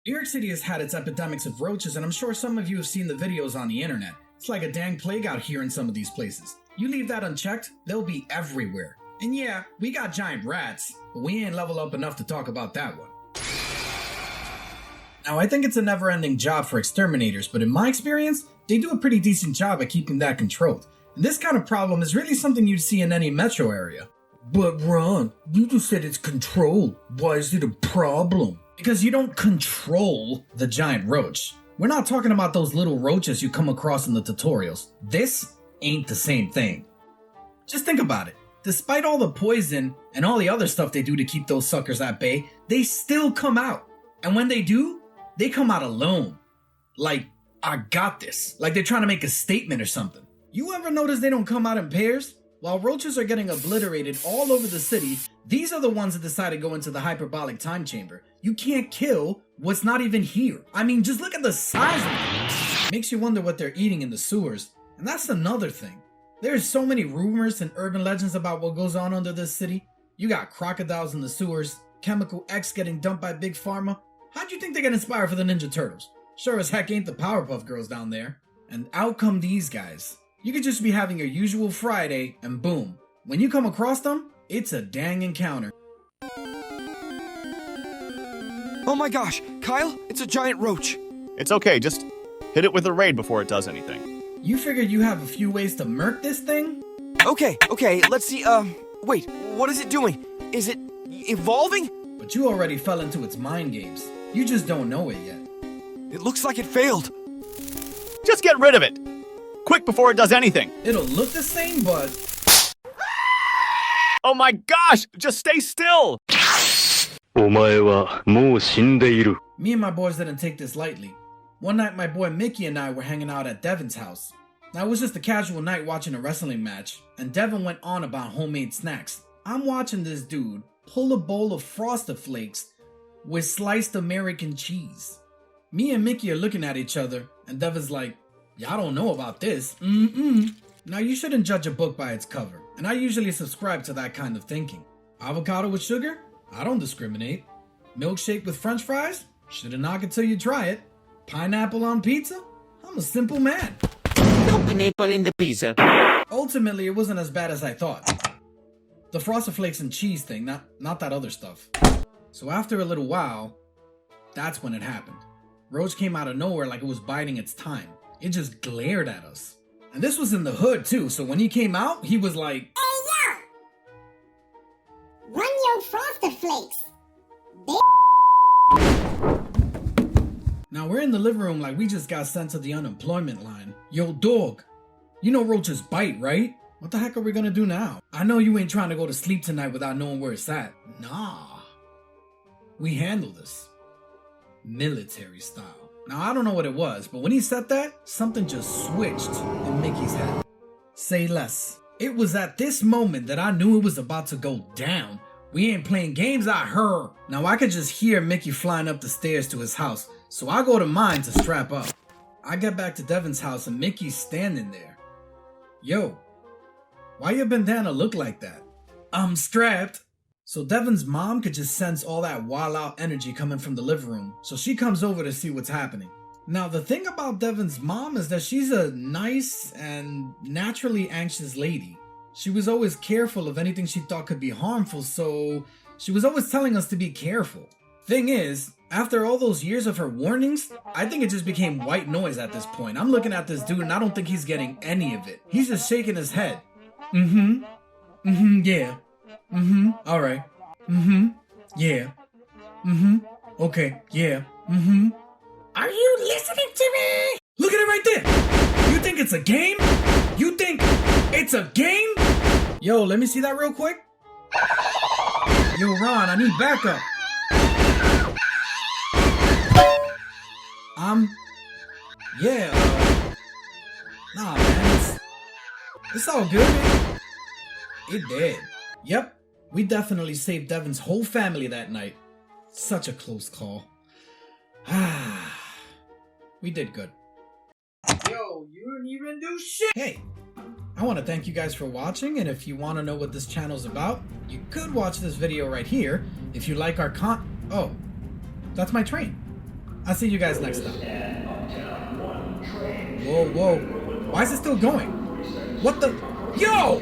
New York City has had its epidemics of roaches, and I'm sure some of you have seen the videos on the internet. It's like a dang plague out here in some of these places. You leave that unchecked, they'll be everywhere. And yeah, we got giant rats, but we ain't level up enough to talk about that one. Now, I think it's a never-ending job for exterminators, but in my experience, they do a pretty decent job at keeping that controlled. And this kind of problem is really something you'd see in any metro area. But Ron, you just said it's controlled. Why is it a problem? Because you don't control the giant roach. We're not talking about those little roaches you come across in the tutorials. This ain't the same thing. Just think about it. Despite all the poison and all the other stuff they do to keep those suckers at bay, they still come out. And when they do, they come out alone. Like, I got this. Like they're trying to make a statement or something. You ever notice they don't come out in pairs? While roaches are getting obliterated all over the city, these are the ones that decide to go into the hyperbolic time chamber. You can't kill what's not even here. I mean, just look at the size of it. Makes you wonder what they're eating in the sewers. And that's another thing. There's so many rumors and urban legends about what goes on under this city. You got crocodiles in the sewers, Chemical X getting dumped by Big Pharma. How'd you think they get inspired for the Ninja Turtles? Sure as heck ain't the Powerpuff Girls down there. And out come these guys. You could just be having your usual Friday, and boom. When you come across them, it's a dang encounter. Oh my gosh, Kyle, it's a giant roach. It's okay, just hit it with a raid before it does anything. You figured you have a few ways to murk this thing? Okay, let's see, wait, what is it doing? Is it evolving? But you already fell into its mind games. You just don't know it yet. It looks like it failed. Just get rid of it! Quick before it does anything! It'll look the same, but... Oh my gosh! Just stay still! Me and my boys didn't take this lightly. One night my boy Mickey and I were hanging out at Devin's house. Now it was just a casual night watching a wrestling match, and Devin went on about homemade snacks. I'm watching this dude pull a bowl of Frosted Flakes with sliced American cheese. Me and Mickey are looking at each other, and Devin's like, "Y'all don't know about this. Now you shouldn't judge a book by its cover, and I usually subscribe to that kind of thinking. Avocado with sugar? I don't discriminate. Milkshake with french fries? Shouldn't knock it till you try it. Pineapple on pizza? I'm a simple man." No pineapple in the pizza. Ultimately, it wasn't as bad as I thought. The Frosted Flakes and cheese thing, not that other stuff. So after a little while, that's when it happened. Roach came out of nowhere like it was biding its time. It just glared at us. And this was in the hood too, so when he came out, he was like, "Hey yo! Run your Frosted Flakes! Now we're in the living room like we just got sent to the unemployment line. Yo dog, you know roaches bite, right? What the heck are we gonna do now? I know you ain't trying to go to sleep tonight without knowing where it's at. Nah. We handle this. Military style. Now I don't know what it was, but when he said that, something just switched in Mickey's head. Say less. It was at this moment that I knew it was about to go down. We ain't playing games out here. Now I could just hear Mickey flying up the stairs to his house, so I go to mine to strap up. I get back to Devin's house and Mickey's standing there. Yo, why your bandana look like that? I'm strapped. So Devin's mom could just sense all that wild out energy coming from the living room, so she comes over to see what's happening. Now the thing about Devin's mom is that she's a nice and naturally anxious lady. She was always careful of anything she thought could be harmful, so she was always telling us to be careful. Thing is, after all those years of her warnings, I think it just became white noise at this point. I'm looking at this dude and I don't think he's getting any of it. He's just shaking his head. Yeah. Alright. Yeah. Okay, yeah. Are you listening to me? Look at it right there! You think it's a game? You think it's a game? Yo, let me see that real quick. Yo, Ron, I need backup. Yeah, nah, man, it's all good, man. It did. Yep, we definitely saved Devin's whole family that night. Such a close call. We did good. Yo, you didn't even do shit! Hey, I want to thank you guys for watching, and if you want to know what this channel's about, you could watch this video right here. If you like our oh, that's my train. I'll see you guys next time. Whoa, whoa. Why is it still going? What the? Yo!